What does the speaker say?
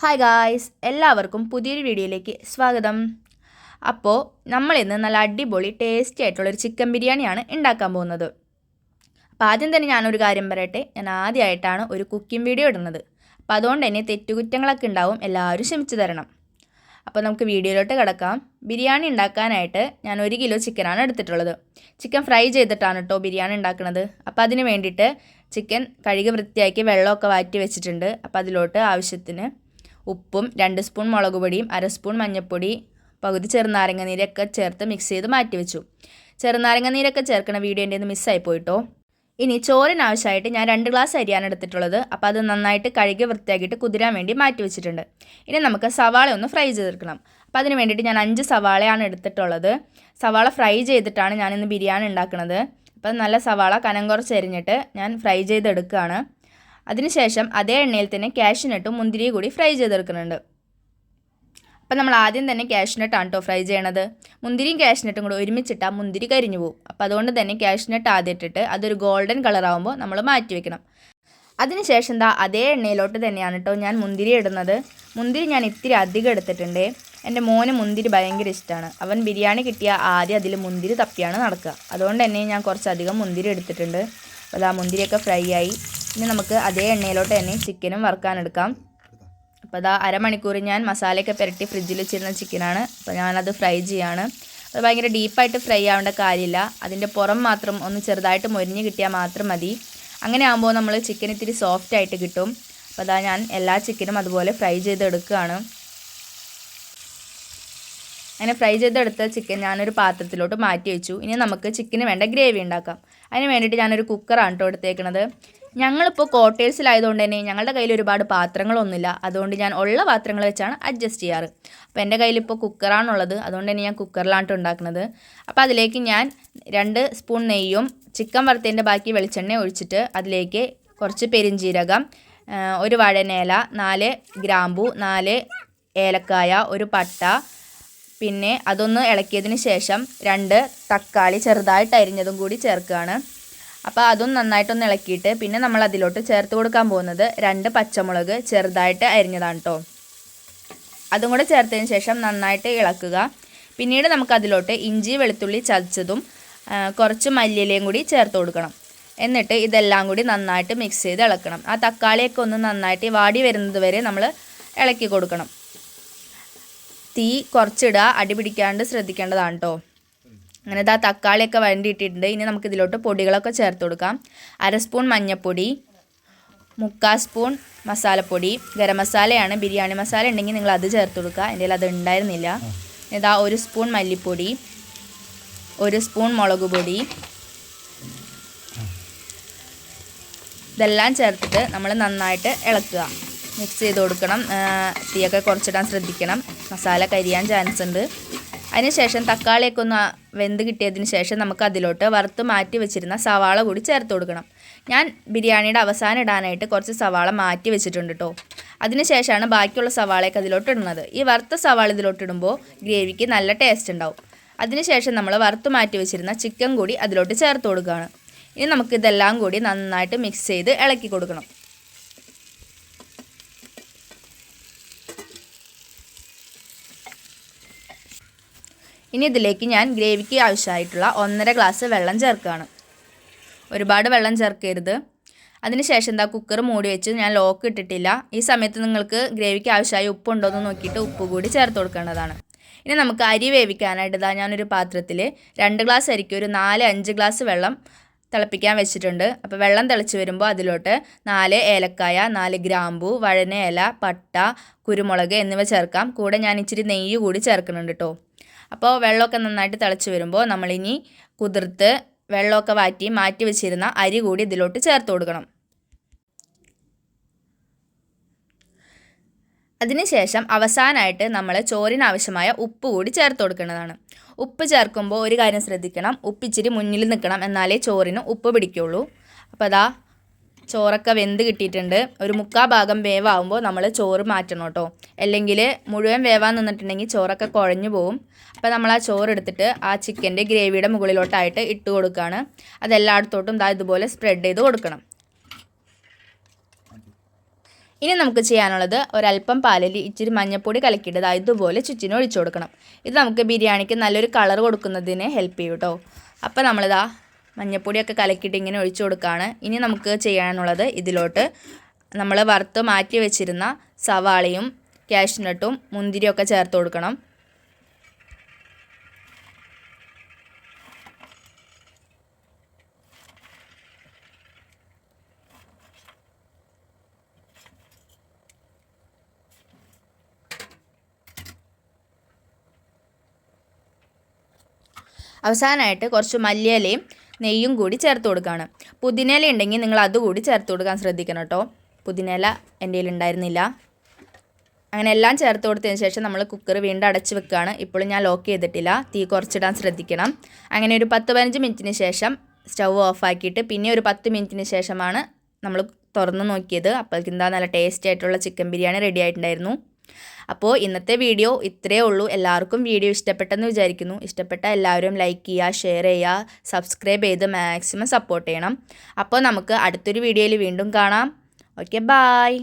Hi guys, എല്ലാവർക്കും പുതിയൊരു വീഡിയോയിലേക്ക് സ്വാഗതം. അപ്പോൾ നമ്മളിന്ന് നല്ല അടിപൊളി ടേസ്റ്റി ആയിട്ടുള്ളൊരു ചിക്കൻ ബിരിയാണിയാണ് ഉണ്ടാക്കാൻ പോകുന്നത്. അപ്പോൾ ആദ്യം തന്നെ ഞാനൊരു കാര്യം പറയട്ടെ, ഞാൻ ആദ്യമായിട്ടാണ് ഒരു കുക്കിംഗ് വീഡിയോ ഇടുന്നത്. അപ്പോൾ അതുകൊണ്ട് തന്നെ തെറ്റുകുറ്റങ്ങളൊക്കെ ഉണ്ടാവും, എല്ലാവരും ക്ഷമിച്ചു തരണം. അപ്പോൾ നമുക്ക് വീഡിയോയിലോട്ട് കിടക്കാം. ബിരിയാണി ഉണ്ടാക്കാനായിട്ട് ഞാൻ 1 കിലോ ചിക്കനാണ് എടുത്തിട്ടുള്ളത്. ചിക്കൻ ഫ്രൈ ചെയ്തിട്ടാണ് കേട്ടോ ബിരിയാണി ഉണ്ടാക്കുന്നത്. അപ്പോൾ അതിന് വേണ്ടിയിട്ട് ചിക്കൻ കഴുകി വൃത്തിയാക്കി വെള്ളമൊക്കെ വാറ്റി വെച്ചിട്ടുണ്ട്. അപ്പോൾ അതിലോട്ട് ആവശ്യത്തിന് ഉപ്പും 2 സ്പൂൺ മുളക് പൊടിയും 1/2 സ്പൂൺ മഞ്ഞൾപ്പൊടി, പകുതി ചെറുനാരങ്ങ നീരൊക്കെ ചേർത്ത് മിക്സ് ചെയ്ത് മാറ്റി വെച്ചു. ചെറുനാരങ്ങ നീരൊക്കെ ചേർക്കുന്ന വീഡിയോ എൻ്റെ മിസ്സായി പോയിട്ടോ. ഇനി ചോറിനാവശ്യമായിട്ട് ഞാൻ 2 ഗ്ലാസ് അരിയാണ് എടുത്തിട്ടുള്ളത്. അപ്പോൾ അത് നന്നായിട്ട് കഴുകി വൃത്തിയാക്കിയിട്ട് കുതിരാൻ വേണ്ടി മാറ്റി വെച്ചിട്ടുണ്ട്. ഇനി നമുക്ക് സവാള ഒന്ന് ഫ്രൈ ചെയ്തെടുക്കണം. അപ്പോൾ അതിന് വേണ്ടിയിട്ട് ഞാൻ 5 സവാളയാണ് എടുത്തിട്ടുള്ളത്. സവാള ഫ്രൈ ചെയ്തിട്ടാണ് ഞാനിന്ന് ബിരിയാണി ഉണ്ടാക്കുന്നത്. അപ്പോൾ നല്ല സവാള കനം കുറച്ച് അരിഞ്ഞിട്ട് ഞാൻ ഫ്രൈ ചെയ്തെടുക്കുകയാണ്. അതിനുശേഷം അതേ എണ്ണയിൽ തന്നെ കാഷ്യൂനട്ടും മുന്തിരിയും കൂടി ഫ്രൈ ചെയ്തെടുക്കുന്നുണ്ട്. അപ്പോൾ നമ്മൾ ആദ്യം തന്നെ കാഷ്യൂനട്ടാണ് കേട്ടോ ഫ്രൈ ചെയ്യണത്. മുന്തിരിയും കാഷ്യൂനട്ടും കൂടി ഒരുമിച്ചിട്ടാൽ മുന്തിരി കരിഞ്ഞു പോകും. അപ്പോൾ അതുകൊണ്ട് തന്നെ കാഷ്യൂനട്ട് ആദ്യം ഇട്ടിട്ട് അതൊരു ഗോൾഡൻ കളറാകുമ്പോൾ നമ്മൾ മാറ്റി വെക്കണം. അതിനുശേഷം അതേ എണ്ണയിലോട്ട് തന്നെയാണ് കേട്ടോ ഞാൻ മുന്തിരി ഇടുന്നത്. മുന്തിരി ഞാൻ ഇത്തിരി അധികം എടുത്തിട്ടുണ്ട്. എൻ്റെ മോന് മുന്തിരി ഭയങ്കര ഇഷ്ടമാണ്. അവൻ ബിരിയാണി കിട്ടിയാൽ ആദ്യം അതിൽ മുന്തിരി തപ്പിയാണ് നടക്കുക. അതുകൊണ്ട് തന്നെ ഞാൻ കുറച്ചധികം മുന്തിരി എടുത്തിട്ടുണ്ട്. അപ്പോൾ മുന്തിരിയൊക്കെ ഫ്രൈ ആയി. ഇനി നമുക്ക് അതേ എണ്ണയിലോട്ട് തന്നെ ചിക്കനും വറുക്കാനെടുക്കാം. അപ്പോൾ അരമണിക്കൂർ ഞാൻ മസാലയൊക്കെ പുരട്ടി ഫ്രിഡ്ജിൽ വെച്ചിരുന്ന ചിക്കനാണ്. അപ്പോൾ ഞാനത് ഫ്രൈ ചെയ്യാണ്. അത് ഭയങ്കര ഡീപ്പായിട്ട് ഫ്രൈ ആവേണ്ട കാര്യമില്ല. അതിൻ്റെ പുറം മാത്രം ഒന്ന് ചെറുതായിട്ട് മൊരിഞ്ഞ് കിട്ടിയാൽ മാത്രം മതി. അങ്ങനെ ആകുമ്പോൾ നമ്മൾ ചിക്കൻ ഇത്തിരി സോഫ്റ്റ് ആയിട്ട് കിട്ടും. അപ്പോൾ ഞാൻ എല്ലാ ചിക്കനും അതുപോലെ ഫ്രൈ ചെയ്തെടുക്കുകയാണ്. അങ്ങനെ ഫ്രൈ ചെയ്തെടുത്ത ചിക്കൻ ഞാനൊരു പാത്രത്തിലോട്ട് മാറ്റി വെച്ചു. ഇനി നമുക്ക് ചിക്കന് വേണ്ട ഗ്രേവി ഉണ്ടാക്കാം. അതിന് വേണ്ടിയിട്ട് ഞാനൊരു കുക്കറാണ് കേട്ടോ എടുത്തേക്കുന്നത്. ഞങ്ങളിപ്പോൾ ക്വാർട്ടേഴ്സിലായതുകൊണ്ട് തന്നെ ഞങ്ങളുടെ കയ്യിൽ ഒരുപാട് പാത്രങ്ങളൊന്നുമില്ല. അതുകൊണ്ട് ഞാൻ ഉള്ള പാത്രങ്ങൾ വെച്ചാണ് അഡ്ജസ്റ്റ് ചെയ്യാറ്. അപ്പോൾ എൻ്റെ കയ്യിലിപ്പോൾ കുക്കറാണുള്ളത്. അതുകൊണ്ട് തന്നെ ഞാൻ കുക്കറിലാണ് ഉണ്ടാക്കുന്നത്. അപ്പോൾ അതിലേക്ക് ഞാൻ 2 സ്പൂൺ നെയ്യും ചിക്കൻ വറുത്തതിൻ്റെ ബാക്കി വെളിച്ചെണ്ണ ഒഴിച്ചിട്ട് അതിലേക്ക് കുറച്ച് പെരിഞ്ജീരകം, 1 വഴനേല, 4 ഗ്രാമ്പു, 4 ഏലക്കായ, 1 പട്ട, പിന്നെ അതൊന്ന് ഇളക്കിയതിന് ശേഷം 2 തക്കാളി ചെറുതായിട്ട് അരിഞ്ഞതും കൂടി ചേർക്കുകയാണ്. അപ്പോൾ അതും നന്നായിട്ടൊന്ന് ഇളക്കിയിട്ട് പിന്നെ നമ്മൾ അതിലോട്ട് ചേർത്ത് കൊടുക്കാൻ പോകുന്നത് 2 പച്ചമുളക് ചെറുതായിട്ട് അരിഞ്ഞതാണ് കേട്ടോ. അതും കൂടെ ചേർത്തതിന് ശേഷം നന്നായിട്ട് ഇളക്കുക. പിന്നീട് നമുക്കതിലോട്ട് ഇഞ്ചി വെളുത്തുള്ളി ചതച്ചതും കുറച്ച് മല്ലിയിലയും കൂടി ചേർത്ത് കൊടുക്കണം. എന്നിട്ട് ഇതെല്ലാം കൂടി നന്നായിട്ട് മിക്സ് ചെയ്ത് ഇളക്കണം. ആ തക്കാളിയൊക്കെ ഒന്ന് നന്നായിട്ട് വാടി വരുന്നത് വരെ നമ്മൾ ഇളക്കി കൊടുക്കണം. തീ കുറച്ചിടുക, അടി പിടിക്കാണ്ട് ശ്രദ്ധിക്കേണ്ടതാണ് കേട്ടോ. അങ്ങനെ തക്കാളിയൊക്കെ വരണ്ടിയിട്ടിട്ടുണ്ട്. ഇനി നമുക്കിതിലോട്ട് പൊടികളൊക്കെ ചേർത്ത് കൊടുക്കാം. 1/2 സ്പൂൺ മഞ്ഞൾപ്പൊടി, 3/4 സ്പൂൺ മസാലപ്പൊടി, ഗരം മസാലയാണ്. ബിരിയാണി മസാല ഉണ്ടെങ്കിൽ നിങ്ങൾ അത് ചേർത്ത് കൊടുക്കുക. എൻ്റെ കയ്യിൽ അത് ഉണ്ടായിരുന്നില്ല. 1 സ്പൂൺ മല്ലിപ്പൊടി, 1 സ്പൂൺ മുളക് പൊടി, ഇതെല്ലാം ചേർത്തിട്ട് നമ്മൾ നന്നായിട്ട് ഇളക്കുക, മിക്സ് ചെയ്ത് കൊടുക്കണം. തീയൊക്കെ കുറച്ചിടാൻ ശ്രദ്ധിക്കണം, മസാല കരിയാൻ ചാൻസ് ഉണ്ട്. അതിനുശേഷം തക്കാളിയൊക്കെ ഒന്ന് വെന്ത് കിട്ടിയതിന് ശേഷം നമുക്ക് അതിലോട്ട് വറുത്ത് മാറ്റി വെച്ചിരുന്ന സവാള കൂടി ചേർത്ത് കൊടുക്കണം. ഞാൻ ബിരിയാണിയുടെ അവസാനം ഇടാനായിട്ട് കുറച്ച് സവാള മാറ്റി വെച്ചിട്ടുണ്ട് കേട്ടോ. അതിനുശേഷമാണ് ബാക്കിയുള്ള സവാളയൊക്കെ അതിലോട്ട് ഇടുന്നത്. ഈ വറുത്ത സവാള ഇതിലോട്ട് ഇടുമ്പോൾ ഗ്രേവിക്ക് നല്ല ടേസ്റ്റ് ഉണ്ടാവും. അതിനുശേഷം നമ്മൾ വറുത്ത് മാറ്റി വെച്ചിരുന്ന ചിക്കൻ കൂടി അതിലോട്ട് ചേർത്ത് കൊടുക്കുകയാണ്. ഇനി നമുക്കിതെല്ലാം കൂടി നന്നായിട്ട് മിക്സ് ചെയ്ത് ഇളക്കി കൊടുക്കണം. ഇനി ഇതിലേക്ക് ഞാൻ ഗ്രേവിക്ക് ആവശ്യമായിട്ടുള്ള 1.5 ഗ്ലാസ് വെള്ളം ചേർക്കുകയാണ്. ഒരുപാട് വെള്ളം ചേർക്കരുത്. അതിനുശേഷം കുക്കർ മൂടി വെച്ച് ഞാൻ ലോക്ക് ഇട്ടിട്ടില്ല. ഈ സമയത്ത് നിങ്ങൾക്ക് ഗ്രേവിക്ക് ആവശ്യമായ ഉപ്പുണ്ടോ എന്ന് നോക്കിയിട്ട് ഉപ്പ് കൂടി ചേർത്ത് കൊടുക്കേണ്ടതാണ്. ഇനി നമുക്ക് അരി വേവിക്കാനായിട്ട് ഞാനൊരു പാത്രത്തിൽ 2 ഗ്ലാസ് അരിക്ക് ഒരു 4-5 ഗ്ലാസ് വെള്ളം തിളപ്പിക്കാൻ വെച്ചിട്ടുണ്ട്. അപ്പോൾ വെള്ളം തിളച്ച് വരുമ്പോൾ അതിലോട്ട് 4 ഏലക്കായ, 4 ഗ്രാമ്പു, വഴനയില, പട്ട, കുരുമുളക് എന്നിവ ചേർക്കാം. കൂടെ ഞാൻ ഇച്ചിരി നെയ്യ് കൂടി ചേർക്കുന്നുണ്ട് കേട്ടോ. അപ്പോൾ വെള്ളമൊക്കെ നന്നായിട്ട് തിളച്ച് വരുമ്പോൾ നമ്മളിനി കുതിർത്ത് വെള്ളമൊക്കെ മാറ്റി വെച്ചിരുന്ന അരി കൂടി ഇതിലോട്ട് ചേർത്ത് കൊടുക്കണം. അതിനുശേഷം അവസാനമായിട്ട് നമ്മൾ ചോറിനാവശ്യമായ ഉപ്പ് കൂടി ചേർത്ത് കൊടുക്കേണ്ടതാണ്. ഉപ്പ് ചേർക്കുമ്പോൾ ഒരു കാര്യം ശ്രദ്ധിക്കണം, ഉപ്പ് ഇച്ചിരി മുന്നിൽ നിൽക്കണം, എന്നാലേ ചോറിന് ഉപ്പ് പിടിക്കുള്ളൂ. അപ്പോൾ ചോറൊക്കെ വെന്ത് കിട്ടിയിട്ടുണ്ട്. ഒരു 3/4 ഭാഗം വേവാകുമ്പോൾ നമ്മൾ ചോറ് മാറ്റണം കേട്ടോ. അല്ലെങ്കിൽ മുഴുവൻ വേവാൻ നിന്നിട്ടുണ്ടെങ്കിൽ ചോറൊക്കെ കുഴഞ്ഞു പോകും. അപ്പോൾ നമ്മൾ ആ ചോറ് എടുത്തിട്ട് ആ ചിക്കൻ്റെ ഗ്രേവിയുടെ മുകളിലോട്ടായിട്ട് ഇട്ട് കൊടുക്കുകയാണ്. അതെല്ലായിടത്തോട്ടും ഇതുപോലെ സ്പ്രെഡ് ചെയ്ത് കൊടുക്കണം. ഇനി നമുക്ക് ചെയ്യാനുള്ളത് ഒരല്പം പാലിൽ ഇച്ചിരി മഞ്ഞൾപ്പൊടി കലക്കിയിട്ട് ഇതുപോലെ ചുറ്റിനും ഒഴിച്ചു കൊടുക്കണം. ഇത് നമുക്ക് ബിരിയാണിക്ക് നല്ലൊരു കളർ കൊടുക്കുന്നതിന് ഹെൽപ്പ് ചെയ്യും കേട്ടോ. അപ്പോൾ നമ്മളിതാ മഞ്ഞൾപ്പൊടിയൊക്കെ കലക്കിയിട്ട് ഇങ്ങനെ ഒഴിച്ചു കൊടുക്കുകയാണ്. ഇനി നമുക്ക് ചെയ്യാനുള്ളത് ഇതിലോട്ട് നമ്മൾ വറുത്ത് മാറ്റി വെച്ചിരുന്ന സവാളയും കാഷ്നട്ടും മുന്തിരിയൊക്കെ ചേർത്ത് കൊടുക്കണം. അവസാനമായിട്ട് കുറച്ച് മല്ലിയിലയും നെയ്യും കൂടി ചേർത്ത് കൊടുക്കുകയാണ്. പുതിനയില ഉണ്ടെങ്കിൽ നിങ്ങൾ അതുകൂടി ചേർത്ത് കൊടുക്കാൻ ശ്രദ്ധിക്കണം കേട്ടോ. പുതിനയില എൻ്റെ കയ്യിൽ ഉണ്ടായിരുന്നില്ല. അങ്ങനെ എല്ലാം ചേർത്ത് കൊടുത്തതിന് ശേഷം നമ്മൾ കുക്കർ വീണ്ടും അടച്ച് വെക്കുകയാണ്. ഇപ്പോഴും ഞാൻ ലോക്ക് ചെയ്തിട്ടില്ല. തീ കുറച്ചിടാൻ ശ്രദ്ധിക്കണം. അങ്ങനെ ഒരു 10-15 മിനിറ്റിന് ശേഷം സ്റ്റൗ ഓഫാക്കിയിട്ട് പിന്നെ ഒരു 10 മിനിറ്റിന് ശേഷമാണ് നമ്മൾ തുറന്ന് നോക്കിയത്. അപ്പോഴേക്കും എന്താ നല്ല ടേസ്റ്റി ആയിട്ടുള്ള ചിക്കൻ ബിരിയാണി റെഡി ആയിട്ടുണ്ടായിരുന്നു. അപ്പോൾ ഇന്നത്തെ വീഡിയോ ഇത്രയേ ഉള്ളൂ. എല്ലാവർക്കും വീഡിയോ ഇഷ്ടപ്പെട്ടെന്ന് വിചാരിക്കുന്നു. ഇഷ്ടപ്പെട്ട എല്ലാവരും ലൈക്ക് ചെയ്യുക, ഷെയർ ചെയ്യുക, സബ്സ്ക്രൈബ് ചെയ്ത് മാക്സിമം സപ്പോർട്ട് ചെയ്യണം. അപ്പോൾ നമുക്ക് അടുത്തൊരു വീഡിയോയിൽ വീണ്ടും കാണാം. Okay, bye.